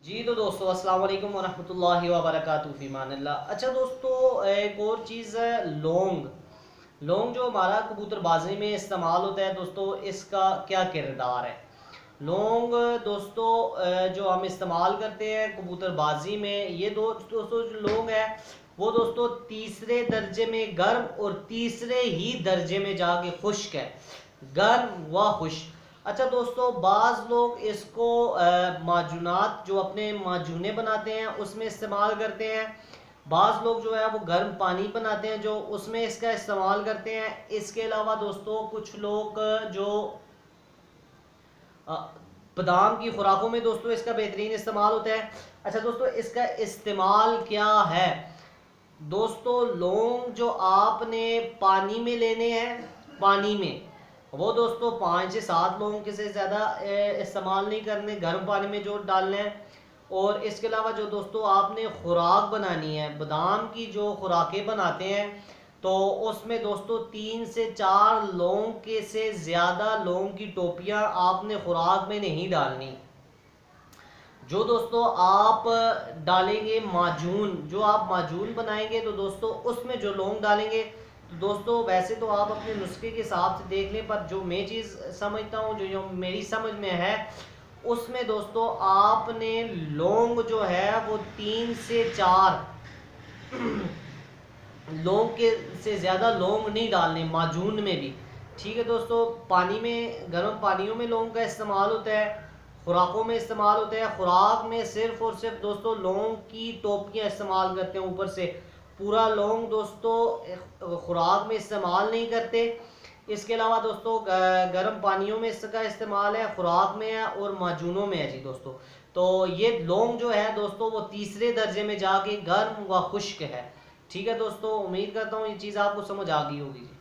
जी तो दोस्तों अस्सलाम वालेकुम वरहमतुल्लाहि वबरकातुहू फ़ीमानिल्लाह। अच्छा दोस्तों, एक और चीज़ है लौंग। लौंग जो हमारा कबूतरबाजी में इस्तेमाल होता है दोस्तों, इसका क्या किरदार है। लौंग दोस्तों जो हम इस्तेमाल करते हैं कबूतरबाजी में, ये दोस्तों जो लौंग है वो दोस्तों तीसरे दर्जे में गर्म और तीसरे ही दर्जे में जाके खुश्क है, गर्म व खुश्क। अच्छा दोस्तों, बाज़ लोग इसको माजूनात जो अपने माजूने बनाते हैं उसमें इस्तेमाल करते हैं। बाज़ लोग जो है वो गर्म पानी बनाते हैं जो उसमें इसका इस्तेमाल करते हैं। इसके अलावा दोस्तों कुछ लोग जो अ, बादाम की खुराकों में दोस्तों इसका बेहतरीन इस्तेमाल होता है। अच्छा दोस्तों, इसका इस्तेमाल क्या है दोस्तों। लौंग जो आपने पानी में लेने हैं, पानी में वो दोस्तों 5 से 7 लौंग के से ज़्यादा इस्तेमाल नहीं करने, गर्म पानी में जो डालने हैं। और इसके अलावा जो दोस्तों आपने खुराक बनानी है, बादाम की जो खुराकें बनाते हैं तो उसमें दोस्तों 3 से 4 लौंग के से ज़्यादा लौंग की टोपियां आपने खुराक में नहीं डालनी। जो दोस्तों आप डालेंगे माजून, जो आप माजून बनाएंगे तो दोस्तों उसमें जो लौंग डालेंगे तो दोस्तों वैसे तो आप अपने नुस्खे के हिसाब से देख लें, पर जो मैं चीज़ समझता हूँ, जो मेरी समझ में है, उसमें दोस्तों आपने लौंग जो है वो 3 से 4 लौंग के से ज़्यादा लौंग नहीं डालने माजून में भी। ठीक है दोस्तों, पानी में, गर्म पानियों में लौंग का इस्तेमाल होता है, खुराकों में इस्तेमाल होता है। खुराक में सिर्फ और सिर्फ दोस्तों लौंग की टोपियाँ इस्तेमाल करते हैं ऊपर से, पूरा लौंग दोस्तों खुराक में इस्तेमाल नहीं करते। इसके अलावा दोस्तों गर्म पानियों में इसका इस्तेमाल है, खुराक में है और माजूनों में है जी दोस्तों। तो ये लौंग जो है दोस्तों वो तीसरे दर्जे में जाके गर्म व खुश्क है। ठीक है दोस्तों, उम्मीद करता हूँ ये चीज़ आपको समझ आ गई होगी जी।